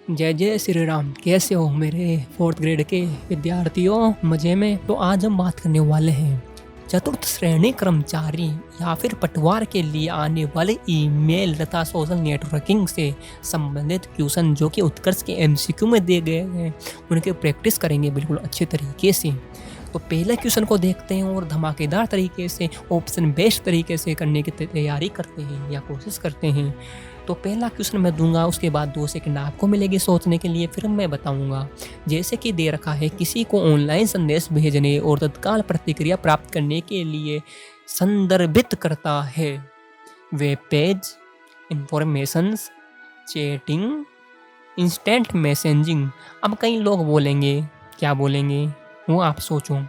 जय जय श्री राम। कैसे हो मेरे फोर्थ ग्रेड के विद्यार्थियों? मजे में? तो आज हम बात करने वाले हैं चतुर्थ श्रेणी कर्मचारी या फिर पटवार के लिए आने वाले ईमेल तथा सोशल नेटवर्किंग से संबंधित क्वेश्चन जो कि उत्कर्ष के एमसीक्यू में दिए गए हैं, उनके प्रैक्टिस करेंगे बिल्कुल अच्छे तरीके से। तो पहले क्वेश्चन को देखते हैं और धमाकेदार तरीके से ऑप्शन बेस्ड तरीके से करने की तैयारी करते हैं या कोशिश करते हैं। तो पहला क्वेश्चन मैं दूंगा, उसके बाद 2 सेकंड आपको मिलेगी सोचने के लिए, फिर मैं बताऊंगा। जैसे कि दे रखा है, किसी को ऑनलाइन संदेश भेजने और तत्काल प्रतिक्रिया प्राप्त करने के लिए संदर्भित करता है web page, informations, chatting, instant messaging. अब कई लोग बोलेंगे, क्या बोलेंगे वो आप सोचो।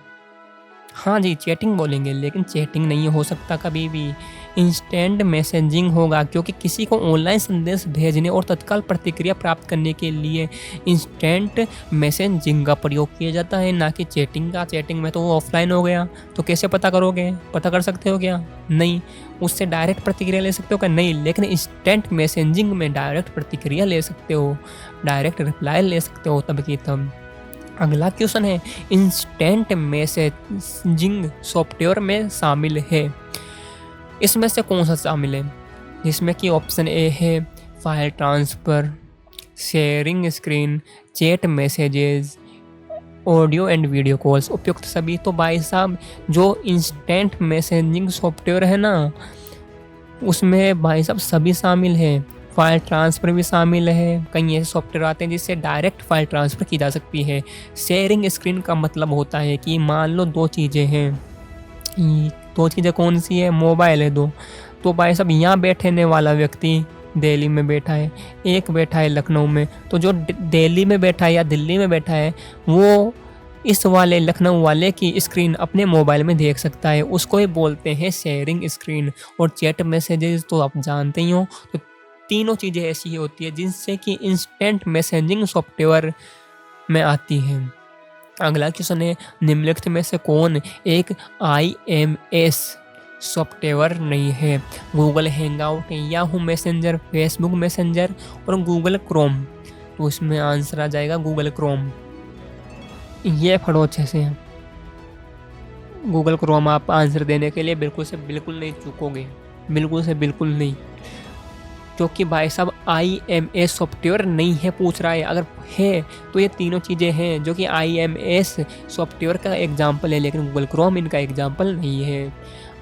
हाँ जी, चैटिंग बोलेंगे, लेकिन चैटिंग नहीं हो सकता कभी भी। इंस्टेंट मैसेजिंग होगा, क्योंकि किसी को ऑनलाइन संदेश भेजने और तत्काल प्रतिक्रिया प्राप्त करने के लिए इंस्टेंट मैसेजिंग का प्रयोग किया जाता है, ना कि चैटिंग का। चैटिंग में तो वो ऑफलाइन हो गया, तो कैसे पता करोगे? पता कर सकते हो क्या? नहीं। उससे डायरेक्ट प्रतिक्रिया ले सकते हो क्या? नहीं। लेकिन इंस्टेंट मैसेजिंग में डायरेक्ट प्रतिक्रिया ले सकते हो, डायरेक्ट रिप्लाई ले सकते हो तब की तब। अगला क्वेश्चन है, इंस्टेंट मैसेजिंग सॉफ्टवेयर में शामिल है, इसमें से कौन सा शामिल है? जिसमें कि ऑप्शन ए है file transfer, sharing screen, chat messages, audio and video calls. उपयुक्त सभी। तो भाई साहब, जो इंस्टेंट मैसेजिंग सॉफ्टवेयर है ना, उसमें भाई साहब सभी शामिल है। फाइल ट्रांसफ़र भी शामिल है। कई ऐसे सॉफ्टवेयर आते हैं जिससे डायरेक्ट फाइल ट्रांसफ़र की जा सकती है। शेयरिंग स्क्रीन का मतलब होता है कि मान लो 2 चीज़ें हैं, 2 चीज़ें कौन सी है? मोबाइल है 2। तो भाई साहब, यहाँ बैठने वाला व्यक्ति दिल्ली में बैठा है, एक बैठा है लखनऊ में। तो जो दिल्ली में बैठा है या दिल्ली में बैठा है, वो इस वाले लखनऊ वाले की स्क्रीन अपने मोबाइल में देख सकता है, उसको ही बोलते हैं शेयरिंग स्क्रीन। और चैट मैसेजेस तो आप जानते ही हो। तो तीनों चीज़ें ऐसी होती है जिनसे कि इंस्टेंट मैसेजिंग सॉफ्टवेयर में आती है। अगला क्वेश्चन है, निम्नलिखित में से कौन एक IMS सॉफ्टवेयर नहीं है? Google hangout, Yahoo messenger, Facebook messenger और गूगल क्रोम। तो इसमें आंसर आ जाएगा गूगल क्रोम। ये पढ़ो अच्छे से, गूगल क्रोम। आप आंसर देने के लिए बिल्कुल से बिल्कुल नहीं चूकोगे, बिल्कुल से बिल्कुल नहीं, क्योंकि भाई साहब IMS सॉफ्टवेयर नहीं है पूछ रहा है। अगर है तो ये तीनों चीज़ें हैं जो कि IMS सॉफ्टवेयर का एग्जाम्पल है, लेकिन गूगल क्रोम इनका एग्जाम्पल नहीं है।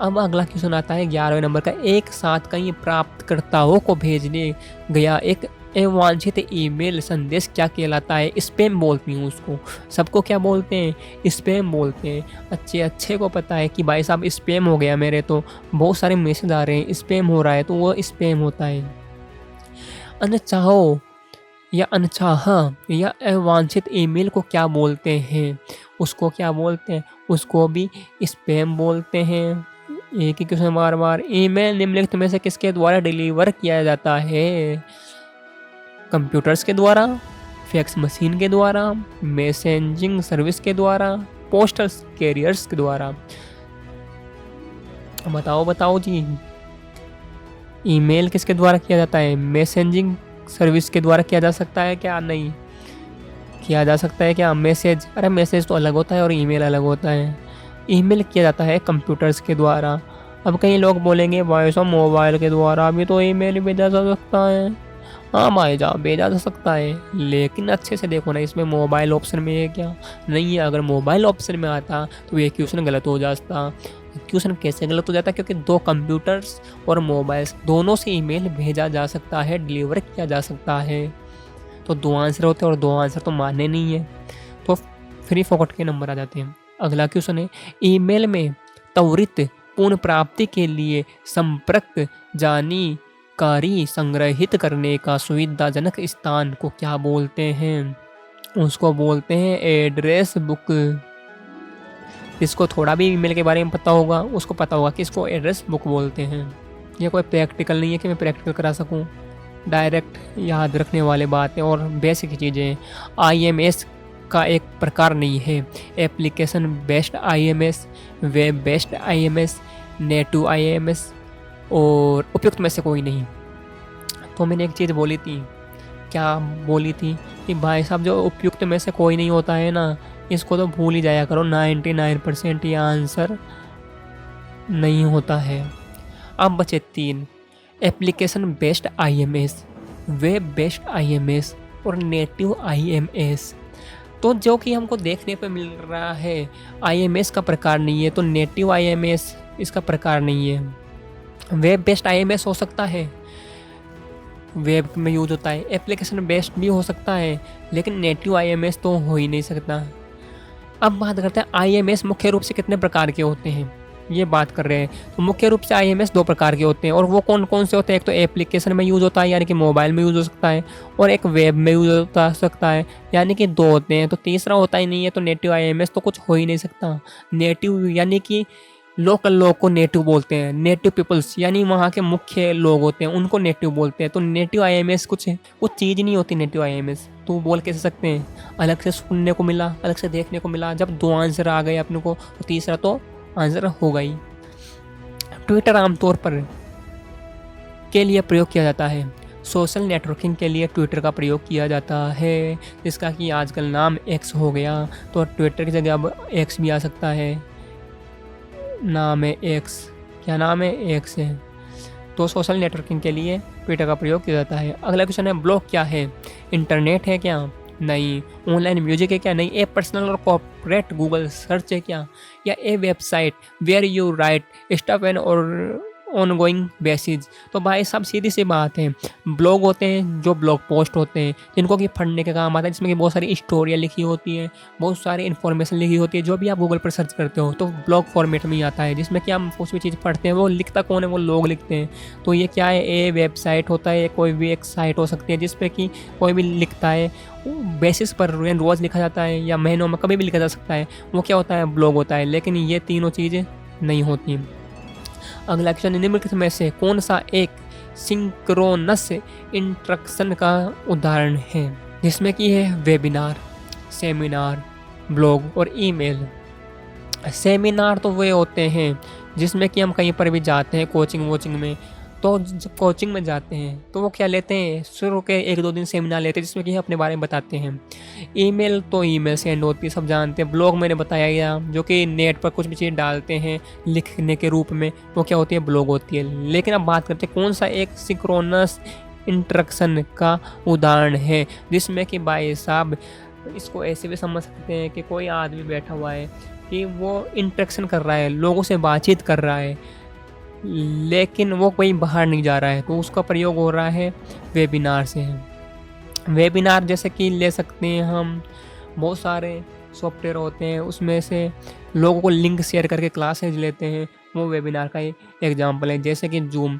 अब अगला क्वेश्चन आता है 11वें नंबर का, एक साथ कई प्राप्तकर्ताओं को भेजने गया एक अवांछित ईमेल संदेश क्या कहलाता है? स्पैम बोलती हूँ उसको। सबको क्या बोलते हैं? स्पैम बोलते हैं। अच्छे को पता है कि भाई साहब स्पैम हो गया, मेरे तो बहुत सारे मैसेज आ रहे हैं, स्पैम हो रहा है, तो वो स्पैम होता है। अनचाहो या अनचाहा या अवांछित ईमेल को क्या बोलते हैं? उसको क्या बोलते हैं? उसको भी स्पैम बोलते हैं। एक ही क्वेश्चन बार बार। ईमेल निम्नलिखित में से किसके द्वारा डिलीवर किया जाता है? कंप्यूटर्स के द्वारा, फैक्स मशीन के द्वारा, मैसेजिंग सर्विस के द्वारा, पोस्टल कैरियर्स के द्वारा। बताओ जी, ईमेल किसके द्वारा किया जाता है? मैसेजिंग सर्विस के द्वारा किया जा सकता है क्या? नहीं किया जा सकता है क्या? मैसेज, अरे मैसेज तो अलग होता है और ईमेल अलग होता है। ईमेल किया जाता है कंप्यूटर्स के द्वारा। अब कई लोग बोलेंगे वॉइस ऑफ मोबाइल के द्वारा भी तो ईमेल भेजा जा सकता है। हाँ भाई साहब, भेजा जा सकता है, लेकिन अच्छे से देखो ना, इसमें मोबाइल ऑप्शन में है क्या? नहीं है। अगर मोबाइल ऑप्शन में आता तो ये क्वेश्चन गलत हो जाता। क्वेश्चन कैसे गलत हो जाता? क्योंकि 2 कंप्यूटर्स और मोबाइल्स दोनों से ईमेल भेजा जा सकता है, डिलीवर किया जा सकता है। तो 2 आंसर होते हैं और 2 आंसर तो माने नहीं है, तो फ्री फोकट के नंबर आ जाते हैं। अगला क्वेश्चन है, ईमेल में त्वरित पुनः प्राप्ति के लिए संपर्क जानकारी संग्रहित करने का सुविधाजनक स्थान को क्या बोलते हैं? उसको बोलते हैं एड्रेस बुक। जिसको थोड़ा भी ईमेल के बारे में पता होगा उसको पता होगा कि इसको एड्रेस बुक बोलते हैं। ये कोई प्रैक्टिकल नहीं है कि मैं प्रैक्टिकल करा सकूं, डायरेक्ट याद रखने वाले बातें और बेसिक चीज़ें। IMS का एक प्रकार नहीं है। Application based IMS, web based IMS, native IMS और उपयुक्त में से कोई नहीं। तो मैंने एक चीज़ बोली थी क्या बोली थी कि भाई साहब जो उपयुक्त में से कोई नहीं होता है ना, इसको तो भूल ही जाया करो, 99% ये आंसर नहीं होता है। अब बचे 3, application based IMS, web based IMS और नेटिव IMS। तो जो कि हमको देखने पे मिल रहा है IMS का प्रकार नहीं है, तो नेटिव IMS इसका प्रकार नहीं है। वेब बेस्ड IMS हो सकता है, वेब में यूज होता है, एप्लीकेशन बेस्ड भी हो सकता है, लेकिन नेटिव IMS तो हो ही नहीं सकता। अब बात करते हैं IMS मुख्य रूप से कितने प्रकार के होते हैं, ये बात कर रहे हैं। तो मुख्य रूप से IMS 2 प्रकार के होते हैं, और वो कौन कौन से होते हैं? एक तो एप्लीकेशन में यूज़ होता है यानी कि मोबाइल में यूज़ हो सकता है, और एक वेब में यूज़ हो सकता है यानी कि 2 होते हैं। तो तीसरा होता ही नहीं है, तो नेटिव IMS तो कुछ हो ही नहीं सकता। नेटिव यानी कि लोकल लोग को नेटिव बोलते हैं, नेटिव पीपल्स यानी वहाँ के मुख्य लोग होते हैं उनको नेटिव बोलते हैं। तो नेटिव IMS कुछ चीज़ नहीं होती नेटिव IMS, तो बोल कैसे सकते हैं? अलग से सुनने को मिला, अलग से देखने को मिला, जब 2 आंसर आ गए अपने को तो तीसरा तो आंसर होगा ही। ट्विटर आमतौर पर के लिए प्रयोग किया जाता है, सोशल नेटवर्किंग के लिए ट्विटर का प्रयोग किया जाता है, जिसका कि आजकल नाम एक्स हो गया, तो ट्विटर की जगह अब एक्स भी आ सकता है। नाम है एक्स, क्या नाम है? एक्स है। तो सोशल नेटवर्किंग के लिए ट्विटर का प्रयोग किया जाता है। अगला क्वेश्चन है, ब्लॉग क्या है? इंटरनेट है क्या? नहीं। ऑनलाइन म्यूजिक है क्या? नहीं। ए पर्सनल और कॉर्पोरेट गूगल सर्च है क्या? या a website where you write stuff and और ऑनगोइंग बेसिस? तो भाई साहब सीधी सी बात है, ब्लॉग होते हैं जो ब्लॉग पोस्ट होते हैं जिनको कि पढ़ने के काम आता है, जिसमें कि बहुत सारी स्टोरियाँ लिखी होती हैं, बहुत सारी इन्फॉर्मेशन लिखी होती है, जो भी आप गूगल पर सर्च करते हो तो ब्लॉग फॉर्मेट में ही आता है, जिसमें कि हम कुछ भी चीज़ पढ़ते हैं वो लिखता कौन है? वो लोग लिखते हैं। तो ये क्या है? ए वेबसाइट होता है, कोई भी एक साइट हो सकती है जिसपे कि कोई भी लिखता है, बेसिस पर रोज़ लिखा जाता है या महीनों में कभी भी लिखा जा सकता है, वो क्या होता है? ब्लॉग होता है। लेकिन ये तीनों चीज़ें नहीं होती। अगला क्वेश्चन, निम्नलिखित में से कौन सा एक सिंक्रोनस इंस्ट्रक्शन का उदाहरण है? जिसमें कि है वेबिनार, सेमिनार, ब्लॉग और ईमेल। सेमिनार तो वे होते हैं जिसमें कि हम कहीं पर भी जाते हैं कोचिंग वोचिंग में, तो जब कोचिंग में जाते हैं तो वो क्या लेते हैं? शुरू के 1-2 दिन सेमिनार लेते हैं जिसमें कि अपने बारे में बताते हैं। ईमेल तो ईमेल सेंड होती है, सब जानते हैं। ब्लॉग मैंने बताया गया, जो कि नेट पर कुछ भी चीज़ डालते हैं लिखने के रूप में, वो क्या होती है? ब्लॉग होती है। लेकिन अब बात करते हैं कौन सा एक सिंक्रोनस इंस्ट्रक्शन का उदाहरण है, जिसमें कि भाई साहब इसको ऐसे भी समझ सकते हैं कि कोई आदमी बैठा हुआ है कि वो इंटरेक्शन कर रहा है, लोगों से बातचीत कर रहा है, लेकिन वो कोई बाहर नहीं जा रहा है, तो उसका प्रयोग हो रहा है वेबिनार से। वेबिनार जैसे कि ले सकते हैं हम, बहुत सारे सॉफ्टवेयर होते हैं उसमें से लोगों को लिंक शेयर करके क्लासेज लेते हैं, वो वेबिनार का एग्जाम्पल है। जैसे कि जूम,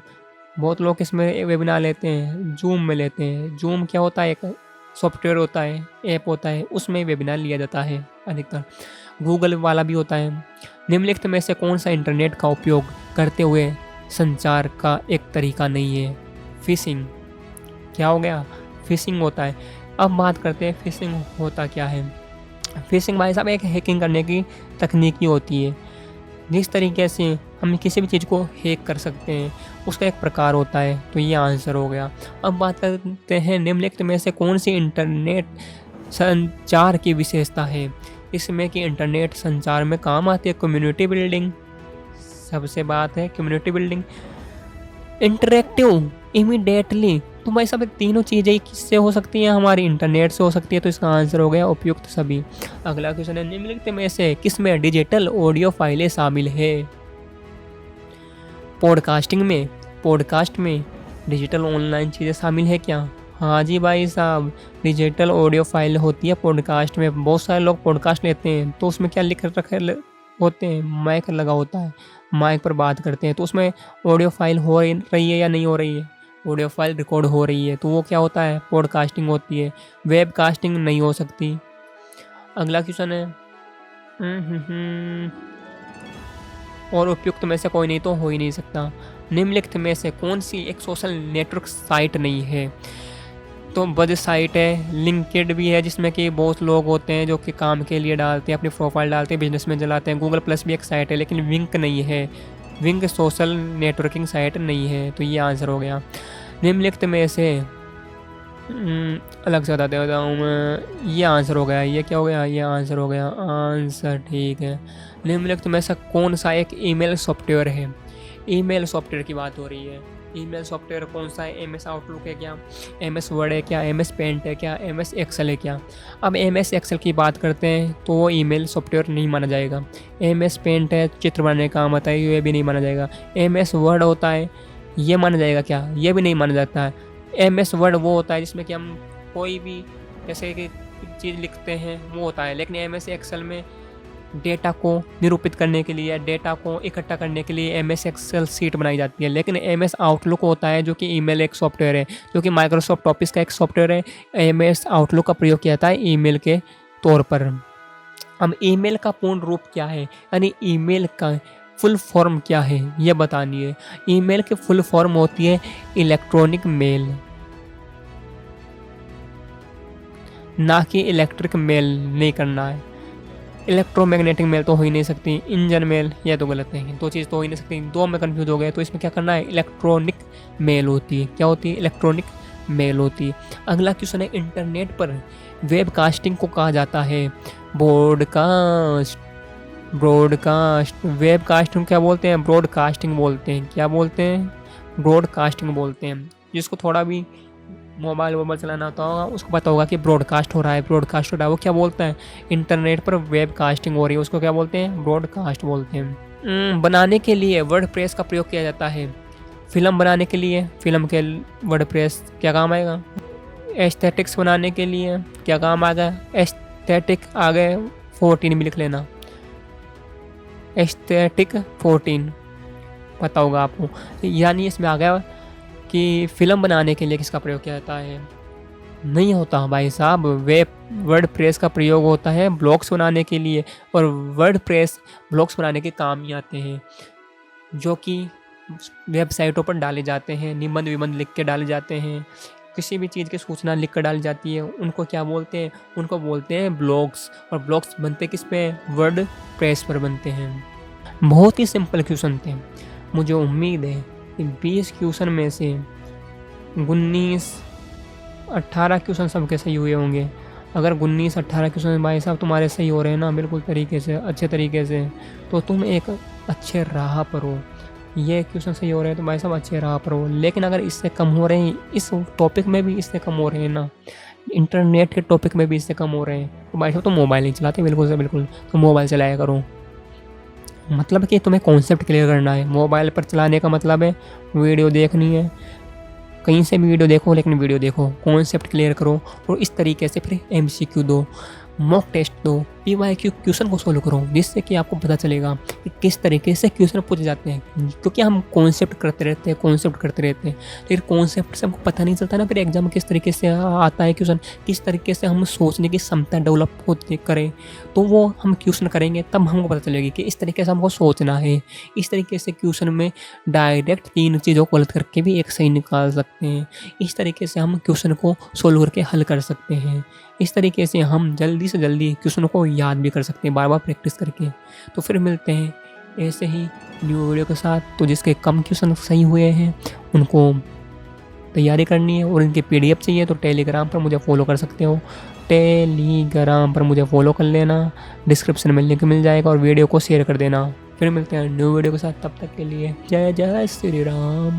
बहुत लोग इसमें वेबिनार लेते हैं, जूम में लेते हैं। जूम क्या होता है? एक सॉफ्टवेयर होता है, ऐप होता है, उसमें वेबिनार लिया जाता है अधिकतर। गूगल वाला भी होता है। निम्नलिखित में से कौन सा इंटरनेट का उपयोग करते हुए संचार का एक तरीका नहीं है? फिशिंग। क्या हो गया? फिशिंग होता है। अब बात करते हैं फिशिंग होता क्या है। फिशिंग भाई साहब एक हैकिंग करने की तकनीकी होती है, जिस तरीके से हम किसी भी चीज़ को हैक कर सकते हैं उसका एक प्रकार होता है। तो ये आंसर हो गया। अब बात करते हैं निम्नलिखित में से कौन सी इंटरनेट संचार की विशेषता है? इसमें कि इंटरनेट संचार में काम आती है कम्युनिटी बिल्डिंग, सबसे बात है कम्युनिटी बिल्डिंग, इंटरेक्टिव, इमीडिएटली। तो भाई सब तीनों चीज़ें किससे हो सकती हैं? हमारी इंटरनेट से हो सकती है। तो इसका आंसर हो गया उपयुक्त सभी। अगला क्वेश्चन है, निम्नलिखित में से किसमें डिजिटल ऑडियो फाइलें शामिल है? पॉडकास्टिंग में, पॉडकास्ट में डिजिटल ऑनलाइन चीज़ें शामिल है क्या? हाँ जी भाई साहब, डिजिटल ऑडियो फाइल होती है पॉडकास्ट में। बहुत सारे लोग पॉडकास्ट लेते हैं तो उसमें क्या लिख रखे होते हैं? माइक लगा होता है, माइक पर बात करते हैं, तो उसमें ऑडियो फाइल हो रही है या नहीं हो रही है? ऑडियो फाइल रिकॉर्ड हो रही है, तो वो क्या होता है? पॉडकास्टिंग होती है। वेबकास्टिंग नहीं हो सकती। अगला क्वेश्चन है, और उपयुक्त में से कोई नहीं तो हो ही नहीं सकता। निम्नलिखित में से कौन सी एक सोशल नेटवर्क साइट नहीं है? तो बज साइट है, लिंक्डइन भी है जिसमें कि बहुत लोग होते हैं जो कि काम के लिए डालते हैं, अपनी प्रोफाइल डालते हैं, बिजनेस में चलाते हैं। गूगल प्लस भी एक साइट है, लेकिन विंक नहीं है, विंक सोशल नेटवर्किंग साइट नहीं है। तो ये आंसर हो गया। निम्नलिखित में से अलग से बताते होता हूँ मैं। ये आंसर हो गया, ये क्या हो गया, ये आंसर हो गया, आंसर ठीक है। निम्नलिखित में ऐसा कौन सा एक ईमेल सॉफ्टवेयर है? ईमेल सॉफ्टवेयर की बात हो रही है। ईमेल सॉफ्टवेयर कौन सा है? एम एस आउटलुक है क्या, एम एस वर्ड है क्या, एम एस पेंट है क्या, एम एस एक्सेल है क्या? अब एम एस एक्सेल की बात करते हैं तो वो ईमेल सॉफ्टवेयर नहीं माना जाएगा। एम एस पेंट है, चित्र बनाने का काम आता है, ये भी नहीं माना जाएगा। एम एस वर्ड होता है, ये माना जाएगा क्या? ये भी नहीं माना जाता है। एम एस वर्ड वो होता है जिसमें कि हम कोई भी जैसे कि चीज़ लिखते हैं वो होता है, लेकिन एम एस एक्सेल में डेटा को निरूपित करने के लिए, डेटा को इकट्ठा करने के लिए एम एस एक्सेल सीट बनाई जाती है। लेकिन एम एस आउटलुक होता है जो कि ईमेल एक सॉफ्टवेयर है, जो कि माइक्रोसॉफ्ट ऑफिस का एक सॉफ्टवेयर है। एम एस आउटलुक का प्रयोग किया जाता है ईमेल के तौर पर। अब ईमेल का पूर्ण रूप क्या है, यानी ईमेल का फुल फॉर्म क्या है, ये बतानी है। ईमेल की फुल फॉर्म होती है इलेक्ट्रॉनिक मेल, ना कि इलेक्ट्रिक मेल नहीं करना है। इलेक्ट्रोमैग्नेटिक मेल तो हो ही नहीं सकती। इंजन मेल, यह तो गलत है, दो चीज़ तो हो ही नहीं सकती। दो में कंफ्यूज हो गए, तो इसमें क्या करना है, इलेक्ट्रॉनिक मेल होती है। क्या होती है? इलेक्ट्रॉनिक मेल होती है। अगला क्वेश्चन है, इंटरनेट पर वेबकास्टिंग को कहा जाता है ब्रॉडकास्ट। ब्रॉडकास्ट, वेबकास्टिंग क्या बोलते हैं? ब्रॉडकास्टिंग बोलते हैं। क्या बोलते हैं? ब्रॉडकास्टिंग बोलते हैं। जिसको थोड़ा भी मोबाइल वोबाइल चलाना आता होगा उसको पता होगा कि ब्रॉडकास्ट हो रहा है, ब्रॉडकास्ट हो रहा है। वो क्या बोलता है? इंटरनेट पर वेबकास्टिंग हो रही है, उसको क्या बोलते हैं? ब्रॉडकास्ट बोलते हैं। बनाने के लिए वर्डप्रेस का प्रयोग किया जाता है। फिल्म बनाने के लिए, फिल्म के वर्डप्रेस क्या काम आएगा? एस्थेटिक्स बनाने के लिए क्या काम आ गया? एस्थेटिक आ गए, 14 भी लिख लेना, एस्थेटिक 14 पता होगा आपको। यानी इसमें आ गया कि फिल्म बनाने के लिए किसका प्रयोग किया जाता है? नहीं होता भाई साहब, वर्डप्रेस का प्रयोग होता है ब्लॉग्स बनाने के लिए, और वर्डप्रेस ब्लॉग्स बनाने के काम ही आते हैं, जो कि वेबसाइटों पर डाले जाते हैं। निबंध विबंध लिख के डाले जाते हैं, किसी भी चीज़ की सूचना लिख कर डाली जाती है, उनको क्या बोलते हैं? उनको बोलते हैं ब्लॉग्स। और ब्लॉग्स बनते किस पे? वर्डप्रेस पर बनते हैं। बहुत ही सिंपल क्वेश्चन थे। मुझे उम्मीद है कि 20 क्वेश्चन में से 19-18 क्वेश्चन सबके सही हुए होंगे। अगर 19-18 क्वेश्चन भाई साहब तुम्हारे सही हो रहे हैं ना, बिल्कुल तरीके से, अच्छे तरीके से, तो तुम एक अच्छे राह पर हो। ये क्वेश्चन सही हो रहे हैं तो भाई साहब अच्छे राह पर हो। लेकिन अगर इससे कम हो रहे हैं, इस टॉपिक में भी इससे कम हो रहे हैं ना, इंटरनेट के टॉपिक में भी इससे कम हो रहे हैं, तो भाई साहब तुम मोबाइल नहीं चलाते, बिल्कुल से बिल्कुल तो मोबाइल चलाया करो। मतलब कि तुम्हें कॉन्सेप्ट क्लियर करना है। मोबाइल पर चलाने का मतलब है वीडियो देखनी है, कहीं से भी वीडियो देखो, लेकिन वीडियो देखो, कॉन्सेप्ट क्लियर करो, और इस तरीके से फिर एमसीक्यू दो, मॉक टेस्ट दो, पीवाईक्यू क्वेश्चन को सोल्व करो, जिससे कि आपको पता चलेगा कि किस तरीके से क्वेश्चन पूछे जाते हैं। क्योंकि हम कॉन्सेप्ट करते रहते हैं, कॉन्सेप्ट करते रहते हैं, तो फिर कॉन्सेप्ट से हमको पता नहीं चलता ना फिर एग्जाम में किस तरीके से आता है क्वेश्चन, किस तरीके से हम सोचने की क्षमता डेवलप होती करें, तो वो हम क्वेश्चन करेंगे तब हमको पता चलेगी कि इस तरीके से हमको सोचना है। इस तरीके से क्वेश्चन में डायरेक्ट 3 चीज़ों को गलत करके भी एक सही निकाल सकते हैं। इस तरीके से हम क्वेश्चन को सोल्व करके हल कर सकते हैं। इस तरीके से हम जल्दी से जल्दी क्वेश्चन को याद भी कर सकते हैं, बार बार प्रैक्टिस करके। तो फिर मिलते हैं ऐसे ही न्यू वीडियो के साथ। तो जिसके कम क्वेश्चन सही हुए हैं उनको तैयारी करनी है, और इनके पीडीएफ चाहिए तो टेलीग्राम पर मुझे फॉलो कर सकते हो। टेलीग्राम पर मुझे फॉलो कर लेना, डिस्क्रिप्शन में लिंक मिल जाएगा, और वीडियो को शेयर कर देना। फिर मिलते हैं न्यू वीडियो के साथ, तब तक के लिए जय जय श्री राम।